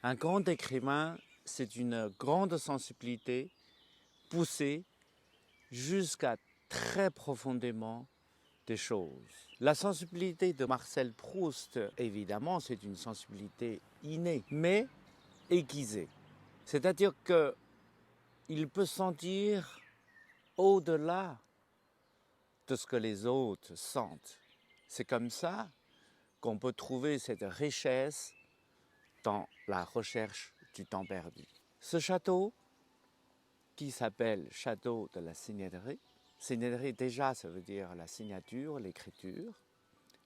Un grand écrivain, c'est une grande sensibilité poussée jusqu'à très profondément des choses. La sensibilité de Marcel Proust, évidemment, c'est une sensibilité innée, mais aiguisée. C'est-à-dire qu'il peut sentir au-delà de ce que les autres sentent. C'est comme ça qu'on peut trouver cette richesse dans la recherche du temps perdu. Ce château, qui s'appelle Château de la Signaillerie, Signaillerie déjà ça veut dire la signature, l'écriture,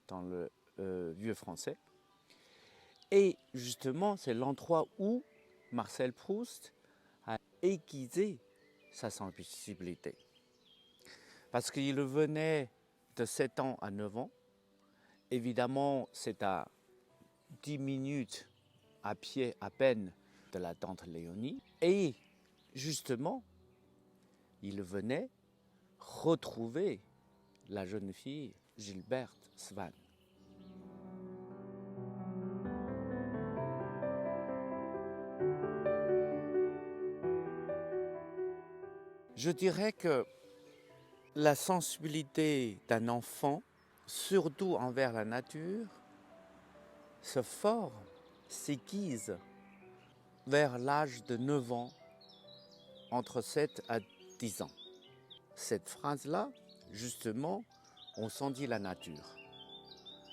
dans le vieux français. Et justement, c'est l'endroit où Marcel Proust a aiguisé sa sensibilité. Parce qu'il venait de 7 ans à 9 ans. Évidemment, c'est à 10 minutes à pied à peine de la tante Léonie. Et justement, il venait retrouver la jeune fille Gilberte Swann. Je dirais que la sensibilité d'un enfant, surtout envers la nature, se forme, s'aiguise vers l'âge de 9 ans, entre 7 à 10 ans. Cette phrase-là, justement, on sentit la nature.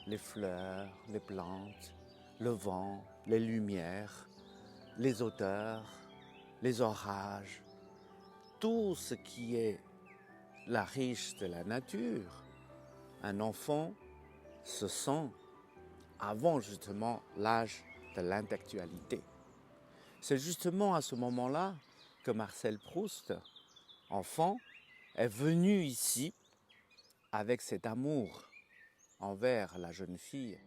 Les fleurs, les plantes, le vent, les lumières, les odeurs, les orages, tout ce qui est la riche de la nature. Un enfant se sent avant justement l'âge de l'intellectualité. C'est justement à ce moment-là que Marcel Proust, enfant, est venu ici avec cet amour envers la jeune fille.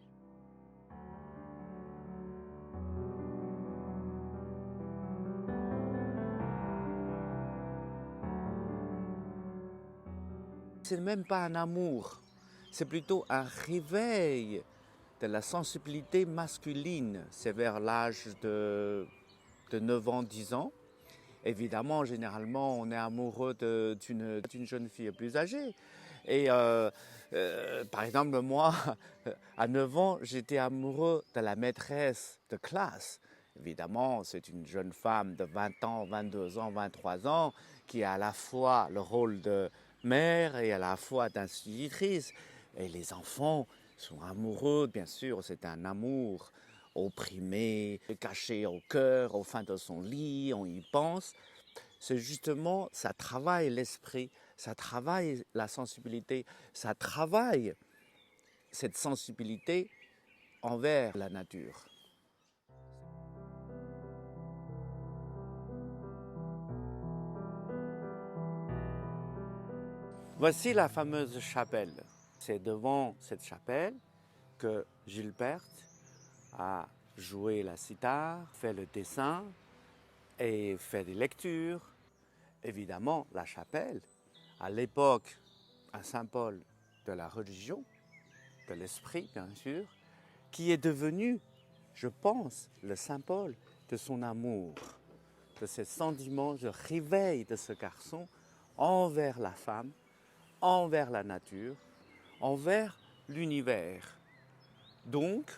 C'est même pas un amour, c'est plutôt un réveil de la sensibilité masculine. C'est vers l'âge de 9 ans, 10 ans. Évidemment, généralement, on est amoureux d'une jeune fille plus âgée. Et par exemple, moi, à 9 ans, j'étais amoureux de la maîtresse de classe. Évidemment, c'est une jeune femme de 20 ans, 22 ans, 23 ans, qui a à la fois le rôle de mère et à la fois d'institutrice. Et les enfants sont amoureux, bien sûr, c'est un amour opprimé, caché au cœur, au fin de son lit, on y pense. C'est justement, ça travaille l'esprit, ça travaille la sensibilité, ça travaille cette sensibilité envers la nature. Voici la fameuse chapelle. C'est devant cette chapelle que Gilberte a joué la cithare, fait le dessin et fait des lectures. Évidemment, la chapelle, à l'époque, un symbole de la religion, de l'esprit bien sûr, qui est devenu, je pense, le symbole de son amour, de ce sentiment de réveil de ce garçon envers la femme, envers la nature, envers l'univers. Donc,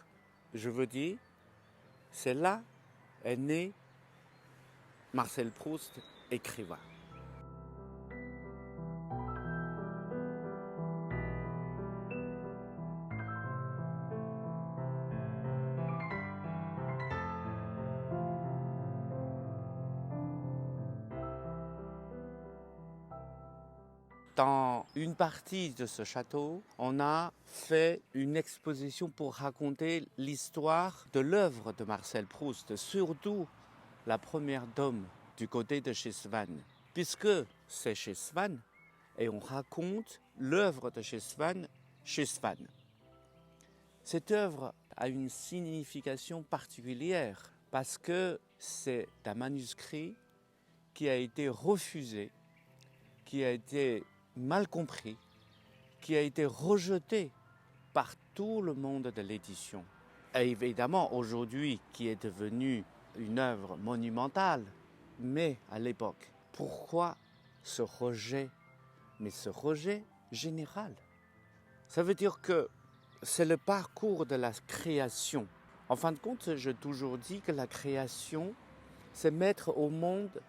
je veux dire, c'est là est né Marcel Proust, écrivain. Dans une partie de ce château, on a fait une exposition pour raconter l'histoire de l'œuvre de Marcel Proust, surtout la première dame du côté de chez Swann, puisque c'est chez Swann et on raconte l'œuvre de chez Swann. Cette œuvre a une signification particulière parce que c'est un manuscrit qui a été refusé, qui a été mal compris, qui a été rejeté par tout le monde de l'édition. Et évidemment, aujourd'hui, qui est devenu une œuvre monumentale, mais à l'époque, pourquoi ce rejet? Mais ce rejet général. Ça veut dire que c'est le parcours de la création. En fin de compte, j'ai toujours dit que la création, c'est mettre au monde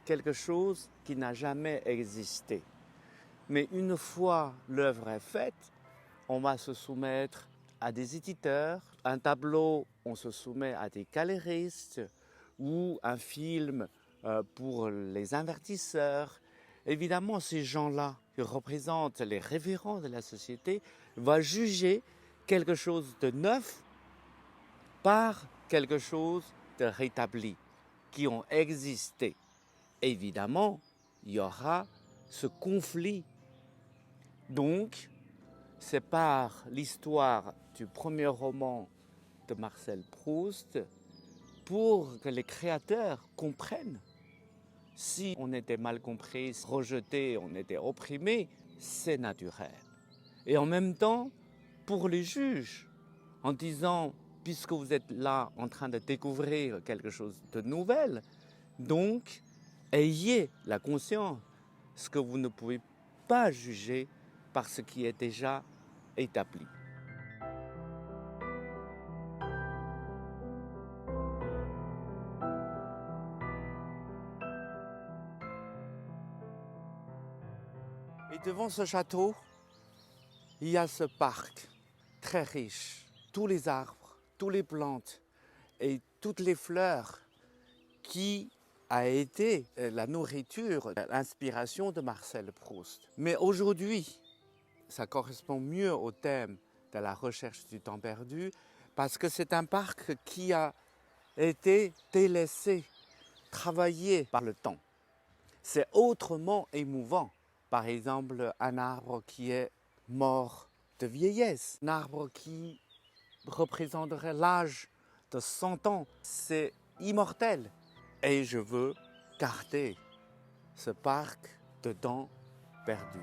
quelque chose qui n'a jamais existé. Mais une fois l'œuvre est faite, on va se soumettre à des éditeurs. Un tableau, on se soumet à des galeristes, ou un film pour les investisseurs. Évidemment, ces gens-là, qui représentent les référents de la société, vont juger quelque chose de neuf par quelque chose de rétabli, qui ont existé. Évidemment, il y aura ce conflit. Donc, c'est par l'histoire du premier roman de Marcel Proust pour que les créateurs comprennent. Si on était mal compris, rejeté, on était opprimé, c'est naturel. Et en même temps, pour les juges, en disant, puisque vous êtes là en train de découvrir quelque chose de nouvel, donc ayez la conscience que vous ne pouvez pas juger par ce qui est déjà établi. Et devant ce château, il y a ce parc très riche, tous les arbres, toutes les plantes et toutes les fleurs qui a été la nourriture, l'inspiration de Marcel Proust. Mais aujourd'hui, ça correspond mieux au thème de la recherche du temps perdu parce que c'est un parc qui a été délaissé, travaillé par le temps. C'est autrement émouvant. Par exemple, un arbre qui est mort de vieillesse, un arbre qui représenterait l'âge de 100 ans, c'est immortel. Et je veux garder ce parc de temps perdu.